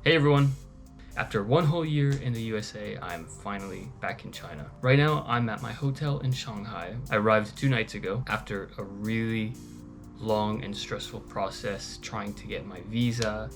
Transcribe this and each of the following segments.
Hey everyone! After one whole year in the USA, I'm finally back in China. Right now, I'm at my hotel in Shanghai. I arrived 2 nights ago after a really long and stressful process trying to get my visa,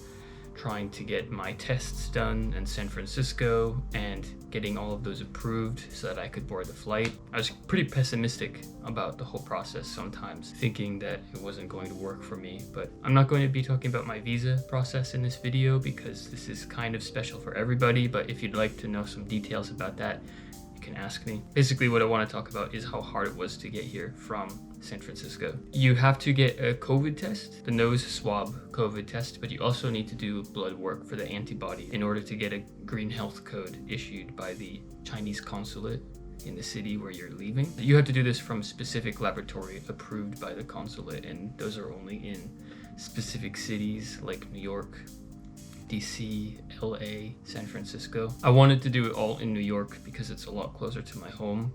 trying to get my tests done in San Francisco, and getting all of those approved so that I could board the flight. I was pretty pessimistic about the whole process sometimes, thinking that it wasn't going to work for me, but I'm not going to be talking about my visa process in this video because this is kind of special for everybody, but if you'd like to know some details about that, you can ask me. Basically, what I want to talk about is how hard it was to get here from San Francisco. You have to get a COVID test, the nose swab COVID test, but you also need to do blood work for the antibody in order to get a green health code issued by the Chinese consulate in the city where you're leaving. You have to do this from a specific laboratory approved by the consulate, and those are only in specific cities like New York, DC, LA, San Francisco. I wanted to do it all in New York because it's a lot closer to my home.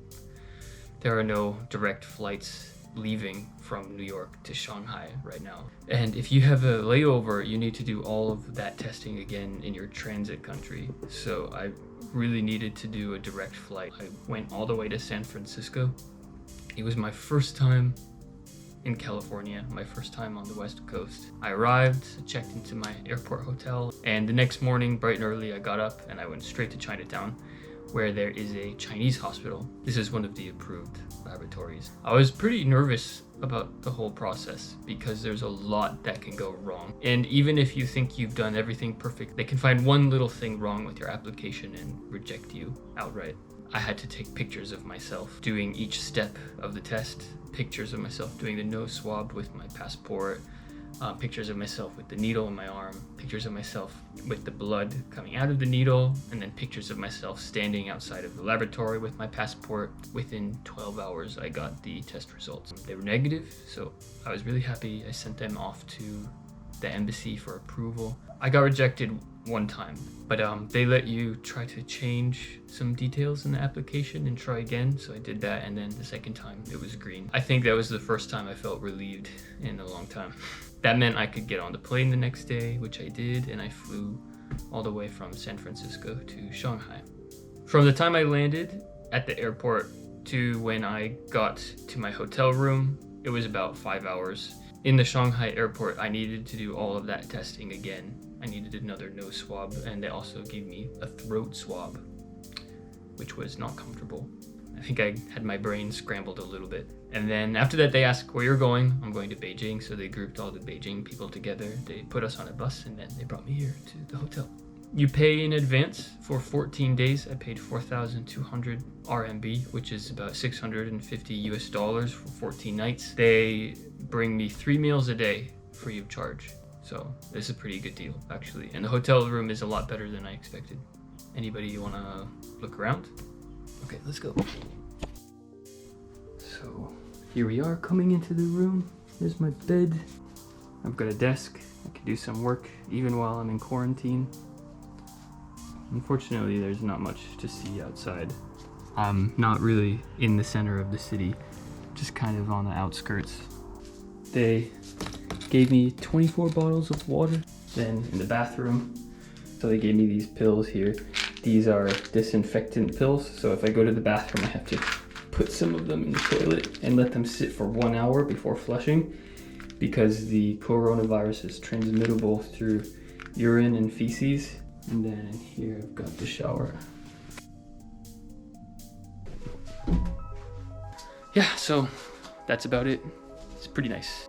There are no direct flights leaving from New York to Shanghai right now. And if you have a layover, you need to do all of that testing again in your transit country. So I really needed to do a direct flight. I went all the way to San Francisco. It was my first time in California, my first time on the West Coast. I arrived, checked into my airport hotel, and the next morning, bright and early, I got up and I went straight to Chinatown, where there is a Chinese hospital. This is one of the approved laboratories. I was pretty nervous about the whole process because there's a lot that can go wrong. And even if you think you've done everything perfect, they can find one little thing wrong with your application and reject you outright. I had to take pictures of myself doing each step of the test, pictures of myself doing the nose swab with my passport, pictures of myself with the needle in my arm, pictures of myself with the blood coming out of the needle, and then pictures of myself standing outside of the laboratory with my passport. Within 12 hours, I got the test results. They were negative, so I was really happy. I sent them off to the embassy for approval. I got rejected one time, but they let you try to change some details in the application and try again, so I did that, and then the second time it was green. I think that was the first time I felt relieved in a long time. That meant I could get on the plane the next day, which I did, and I flew all the way from San Francisco to Shanghai. From the time I landed at the airport to when I got to my hotel room, it was about 5 hours. In the Shanghai airport, I needed to do all of that testing again. I needed another nose swab, and they also gave me a throat swab, which was not comfortable. I think I had my brain scrambled a little bit. And then after that, they asked where you're going. I'm going to Beijing, so they grouped all the Beijing people together. They put us on a bus, and then they brought me here to the hotel. You pay in advance for 14 days. I paid 4,200 RMB, which is about $650 for 14 nights. They bring me 3 meals a day free of charge. So this is a pretty good deal, actually. And the hotel room is a lot better than I expected. Anybody you want to look around? Okay, let's go. So here we are coming into the room. There's my bed. I've got a desk. I can do some work even while I'm in quarantine. Unfortunately, there's not much to see outside. I'm not really in the center of the city, just kind of on the outskirts. They gave me 24 bottles of water. Then in the bathroom, so they gave me these pills here. These are disinfectant pills, so if I go to the bathroom, I have to put some of them in the toilet and let them sit for 1 hour before flushing, because the coronavirus is transmittable through urine and feces. And then here I've got the shower. Yeah, so that's about it. It's pretty nice.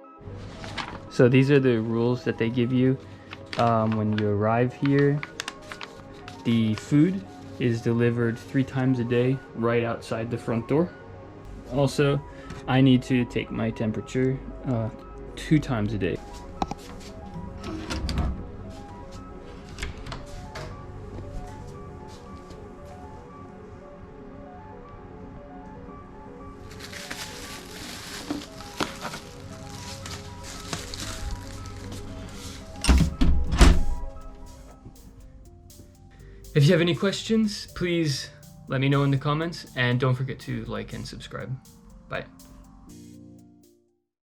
So these are the rules that they give you when you arrive here. The food is delivered 3 times a day right outside the front door. Also, I need to take my temperature 2 times a day. If you have any questions, please let me know in the comments, and don't forget to like and subscribe.